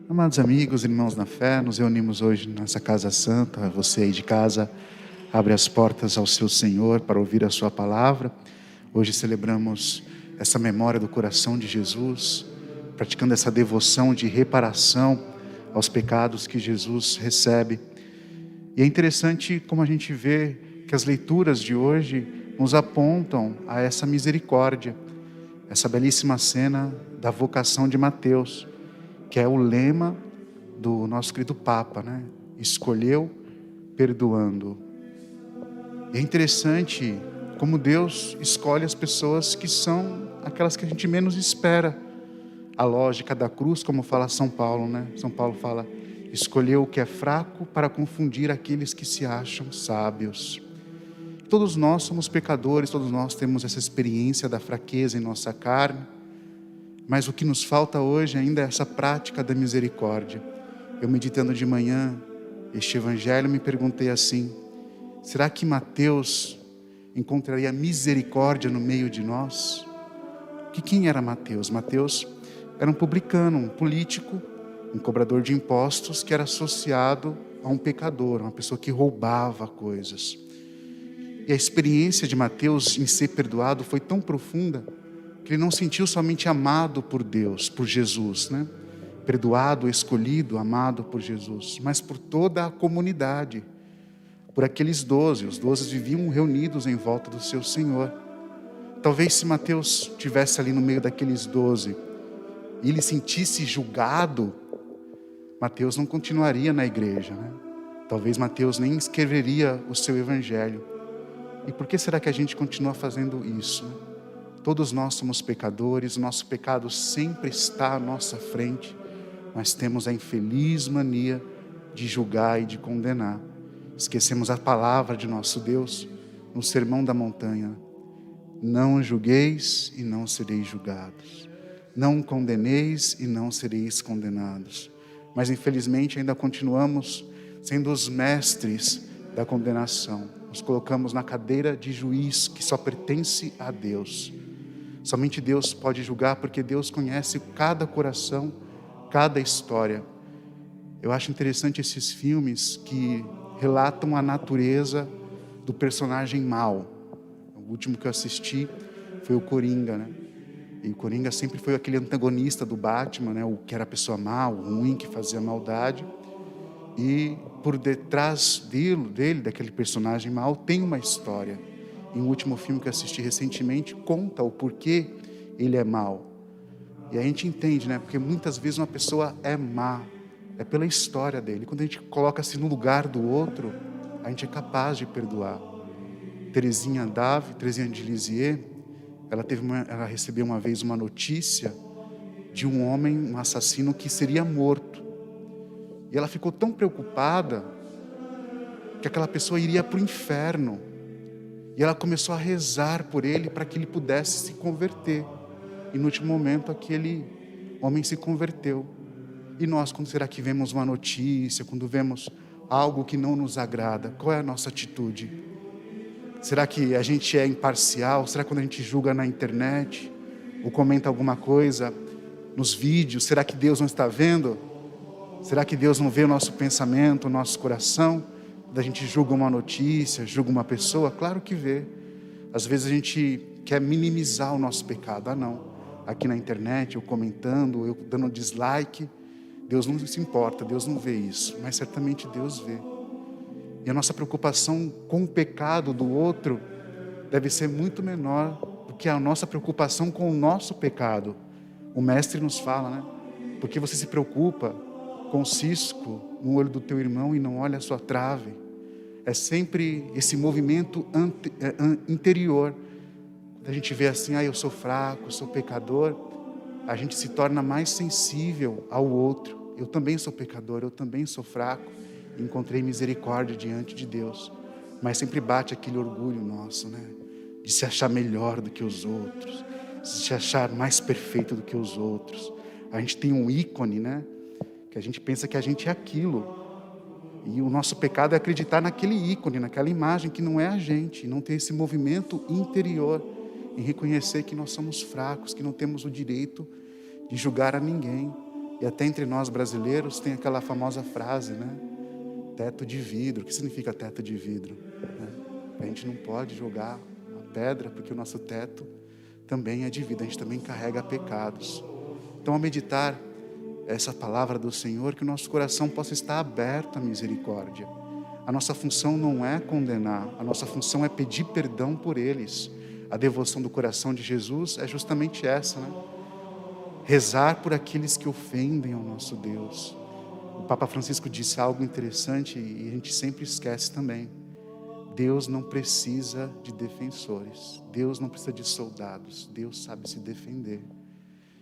Amados amigos, irmãos na fé, nos reunimos hoje nessa casa santa. Você aí de casa, abre as portas ao seu Senhor para ouvir a sua palavra. Hoje celebramos essa memória do coração de Jesus, praticando essa devoção de reparação aos pecados que Jesus recebe. E é interessante como a gente vê que as leituras de hoje nos apontam a essa misericórdia, essa belíssima cena da vocação de Mateus, que é o lema do nosso querido Papa, né? Escolheu perdoando. E é interessante como Deus escolhe as pessoas que são aquelas que a gente menos espera. A lógica da cruz, como fala São Paulo, né? São Paulo fala: escolheu o que é fraco para confundir aqueles que se acham sábios. Todos nós somos pecadores, todos nós temos essa experiência da fraqueza em nossa carne, mas o que nos falta hoje ainda é essa prática da misericórdia. Eu, meditando de manhã este evangelho, me perguntei assim: será que Mateus encontraria misericórdia no meio de nós? Que quem era Mateus? Mateus era um publicano, um político, um cobrador de impostos que era associado a um pecador, uma pessoa que roubava coisas. E a experiência de Mateus em ser perdoado foi tão profunda que ele não sentiu somente amado por Deus, por Jesus, né? Perdoado, escolhido, amado por Jesus, mas por toda a comunidade, por aqueles 12. Os 12 viviam reunidos em volta do seu Senhor. Talvez se Mateus estivesse ali no meio daqueles 12 e ele sentisse julgado, Mateus não continuaria na igreja, né? Talvez Mateus nem escreveria o seu evangelho. E por que será que a gente continua fazendo isso, né? Todos nós somos pecadores, o nosso pecado sempre está à nossa frente, mas temos a infeliz mania de julgar e de condenar. Esquecemos a palavra de nosso Deus no Sermão da Montanha: não julgueis e não sereis julgados, não condeneis e não sereis condenados. Mas infelizmente ainda continuamos sendo os mestres da condenação. Nos colocamos na cadeira de juiz que só pertence a Deus. Somente Deus pode julgar, porque Deus conhece cada coração, cada história. Eu acho interessante esses filmes que relatam a natureza do personagem mau. O último que eu assisti foi o Coringa, né? E o Coringa sempre foi aquele antagonista do Batman, né? O que era a pessoa má, o ruim, que fazia maldade. E por detrás dele, daquele personagem mau, tem uma história. E o último filme que eu assisti recentemente conta o porquê ele é mau. E a gente entende, né? Porque muitas vezes uma pessoa é má, é pela história dele. Quando a gente coloca-se no lugar do outro, a gente é capaz de perdoar. Teresinha de Lisieux, ela recebeu uma vez uma notícia de um homem, um assassino que seria morto. E ela ficou tão preocupada que aquela pessoa iria para o inferno. E ela começou a rezar por ele para que ele pudesse se converter. E no último momento aquele homem se converteu. E nós, quando será que vemos uma notícia, quando vemos algo que não nos agrada, qual é a nossa atitude? Será que a gente é imparcial? Será que quando a gente julga na internet ou comenta alguma coisa nos vídeos, será que Deus não está vendo? Será que Deus não vê o nosso pensamento, o nosso coração? Quando a gente julga uma notícia, julga uma pessoa? Claro que vê. Às vezes a gente quer minimizar o nosso pecado. Ah não, aqui na internet, eu comentando, eu dando dislike, Deus não se importa, Deus não vê isso. Mas certamente Deus vê. E a nossa preocupação com o pecado do outro deve ser muito menor do que a nossa preocupação com o nosso pecado. O mestre nos fala, né? Porque você se preocupa com o cisco no olho do teu irmão e não olha a sua trave. É sempre esse movimento interior. Quando a gente vê assim: eu sou fraco, eu sou pecador, a gente se torna mais sensível ao outro. Eu também sou pecador, eu também sou fraco, encontrei misericórdia diante de Deus. Mas sempre bate aquele orgulho nosso, né? De se achar melhor do que os outros, de se achar mais perfeito do que os outros. A gente tem um ícone, né? Que a gente pensa que a gente é aquilo. E o nosso pecado é acreditar naquele ícone, naquela imagem que não é a gente. Não ter esse movimento interior em reconhecer que nós somos fracos, que não temos o direito de julgar a ninguém. E até entre nós brasileiros tem aquela famosa frase, né? Teto de vidro. O que significa teto de vidro? A gente não pode jogar a pedra, porque o nosso teto também é de vidro, a gente também carrega pecados. Então, ao meditar essa palavra do Senhor, que o nosso coração possa estar aberto à misericórdia. A nossa função não é condenar, a nossa função é pedir perdão por eles. A devoção do coração de Jesus é justamente essa, né? Rezar por aqueles que ofendem ao nosso Deus. O Papa Francisco disse algo interessante e a gente sempre esquece também. Deus não precisa de defensores, Deus não precisa de soldados, Deus sabe se defender.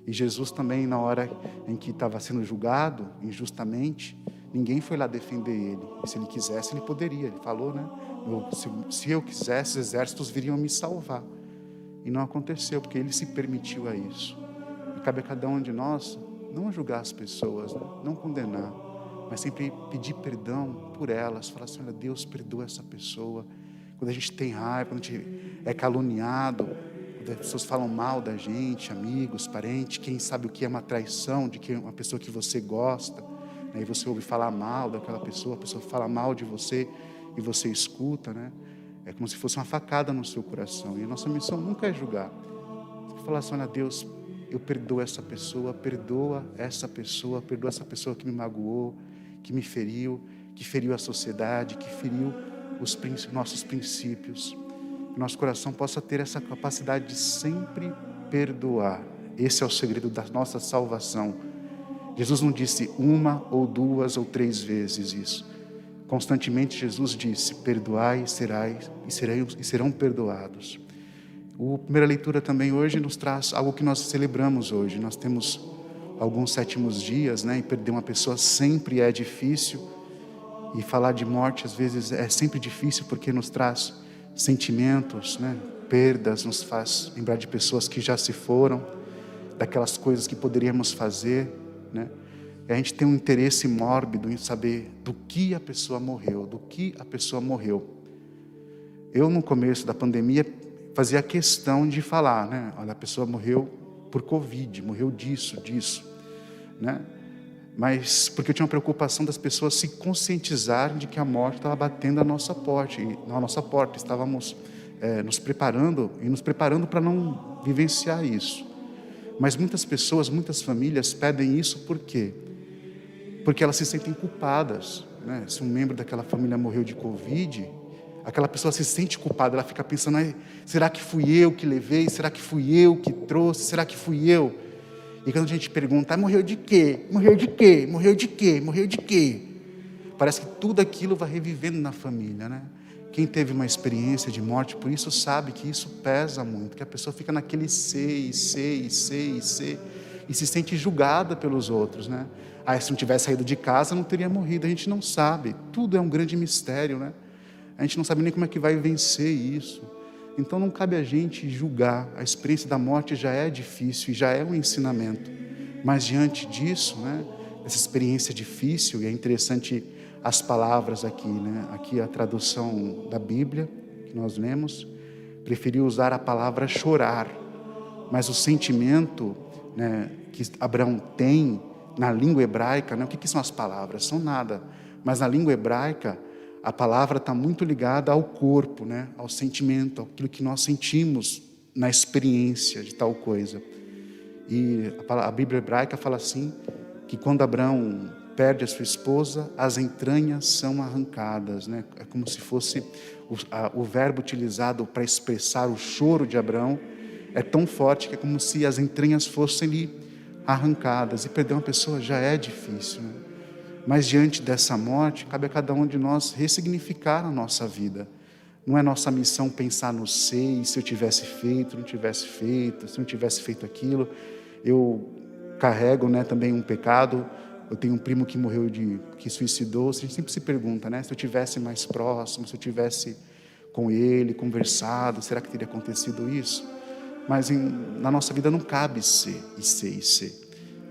E Jesus também, na hora em que estava sendo julgado injustamente, ninguém foi lá defender ele. E se ele quisesse, ele poderia. Ele falou, né? Se eu quisesse, os exércitos viriam me salvar. E não aconteceu, porque ele se permitiu a isso. E cabe a cada um de nós não julgar as pessoas, né? Não condenar, mas sempre pedir perdão por elas. Falar assim, olha, Deus perdoa essa pessoa. Quando a gente tem raiva, quando a gente é caluniado, quando as pessoas falam mal da gente, amigos, parentes, quem sabe o que é uma traição de quem, uma pessoa que você gosta, né? E você ouve falar mal daquela pessoa, a pessoa fala mal de você e você escuta, né? É como se fosse uma facada no seu coração. E a nossa missão nunca é julgar. Você falar assim, olha, Deus, eu perdoo essa pessoa, perdoa essa pessoa que me magoou, que me feriu, que feriu a sociedade, que feriu os nossos princípios. Que nosso coração possa ter essa capacidade de sempre perdoar. Esse é o segredo da nossa salvação. Jesus não disse uma ou duas ou três vezes isso. Constantemente Jesus disse, perdoai e serão perdoados. A primeira leitura também hoje nos traz algo que nós celebramos hoje. Nós temos alguns sétimos dias, né? E perder uma pessoa sempre é difícil. E falar de morte às vezes é sempre difícil porque nos traz sentimentos, né? Perdas, nos faz lembrar de pessoas que já se foram, daquelas coisas que poderíamos fazer, né? E a gente tem um interesse mórbido em saber do que a pessoa morreu, Eu, no começo da pandemia, fazia questão de falar, né? Olha, a pessoa morreu por Covid, morreu disso, né? Mas porque eu tinha uma preocupação das pessoas se conscientizarem de que a morte estava batendo à nossa porta, estávamos nos preparando para não vivenciar isso. Mas muitas pessoas, muitas famílias pedem isso por quê? Porque elas se sentem culpadas, né? Se um membro daquela família morreu de Covid, aquela pessoa se sente culpada, ela fica pensando, será que fui eu que levei? Será que fui eu que trouxe? Será que fui eu? E quando a gente pergunta, morreu de quê? Morreu de quê? Morreu de quê? Morreu de quê? Parece que tudo aquilo vai revivendo na família, né? Quem teve uma experiência de morte, por isso sabe que isso pesa muito, que a pessoa fica naquele e se sente julgada pelos outros, né? Se não tivesse saído de casa, não teria morrido. A gente não sabe, tudo é um grande mistério, né? A gente não sabe nem como é que vai vencer isso. Então não cabe a gente julgar. A experiência da morte já é difícil e já é um ensinamento. Mas diante disso, né, essa experiência difícil, e é interessante as palavras aqui, né? Aqui a tradução da Bíblia que nós lemos, preferiu usar a palavra chorar. Mas o sentimento, né, que Abraão tem na língua hebraica, né, o que são as palavras? São nada. Mas na língua hebraica, a palavra está muito ligada ao corpo, né? Ao sentimento, aquilo que nós sentimos na experiência de tal coisa. E a Bíblia hebraica fala assim, que quando Abraão perde a sua esposa, as entranhas são arrancadas, né? É como se fosse o verbo utilizado para expressar o choro de Abraão, é tão forte que é como se as entranhas fossem arrancadas. E perder uma pessoa já é difícil, né? Mas diante dessa morte, cabe a cada um de nós ressignificar a nossa vida. Não é nossa missão pensar no se eu tivesse feito, não tivesse feito, se não tivesse feito aquilo. Eu carrego, né, também um pecado. Eu tenho um primo que morreu que suicidou. A gente sempre se pergunta, né, se eu tivesse mais próximo, se eu tivesse com ele, conversado, será que teria acontecido isso? Mas na nossa vida não cabe ser.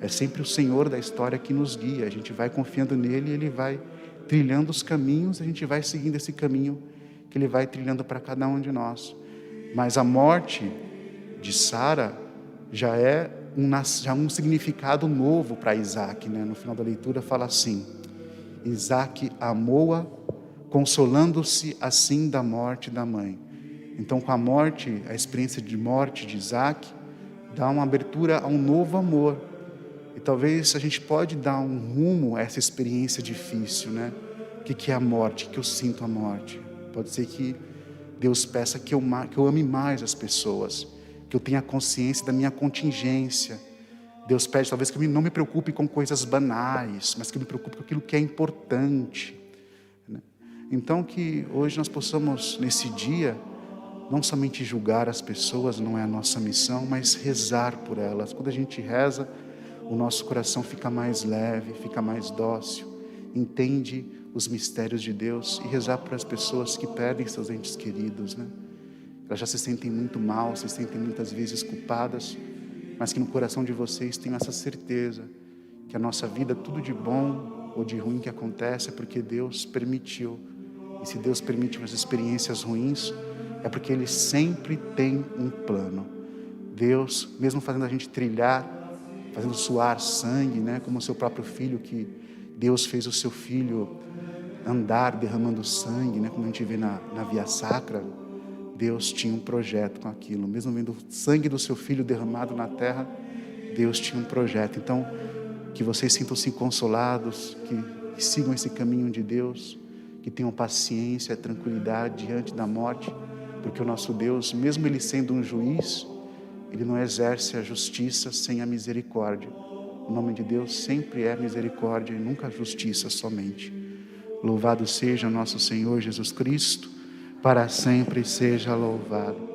É sempre o Senhor da história que nos guia. A gente vai confiando nele e ele vai trilhando os caminhos, a gente vai seguindo esse caminho que ele vai trilhando para cada um de nós. Mas a morte de Sara já é já um significado novo para Isaac, né? No final da leitura fala assim: Isaac amou-a, consolando-se assim da morte da mãe. Então, com a morte, a experiência de morte de Isaac dá uma abertura a um novo amor. E talvez a gente pode dar um rumo a essa experiência difícil, né? O que é a morte? O que eu sinto a morte? Pode ser que Deus peça que eu ame mais as pessoas, que eu tenha consciência da minha contingência. Deus pede talvez que eu não me preocupe com coisas banais, mas que eu me preocupe com aquilo que é importante, né? Então que hoje nós possamos, nesse dia, não somente julgar as pessoas, não é a nossa missão, mas rezar por elas. Quando a gente reza, o nosso coração fica mais leve, fica mais dócil, entende os mistérios de Deus. E rezar para as pessoas que perdem seus entes queridos, né? Elas já se sentem muito mal, se sentem muitas vezes culpadas, mas que no coração de vocês tenham essa certeza que a nossa vida, tudo de bom ou de ruim que acontece, é porque Deus permitiu. E se Deus permite umas experiências ruins, é porque Ele sempre tem um plano. Deus, mesmo fazendo a gente trilhar, fazendo suar sangue, né? Como o seu próprio filho, que Deus fez o seu filho andar derramando sangue, né? Como a gente vê na Via Sacra, Deus tinha um projeto com aquilo. Mesmo vendo o sangue do seu filho derramado na terra, Deus tinha um projeto. Então, que vocês sintam-se consolados, que sigam esse caminho de Deus, que tenham paciência, tranquilidade diante da morte, porque o nosso Deus, mesmo Ele sendo um juiz, Ele não exerce a justiça sem a misericórdia. O nome de Deus sempre é misericórdia e nunca justiça somente. Louvado seja nosso Senhor Jesus Cristo, para sempre seja louvado.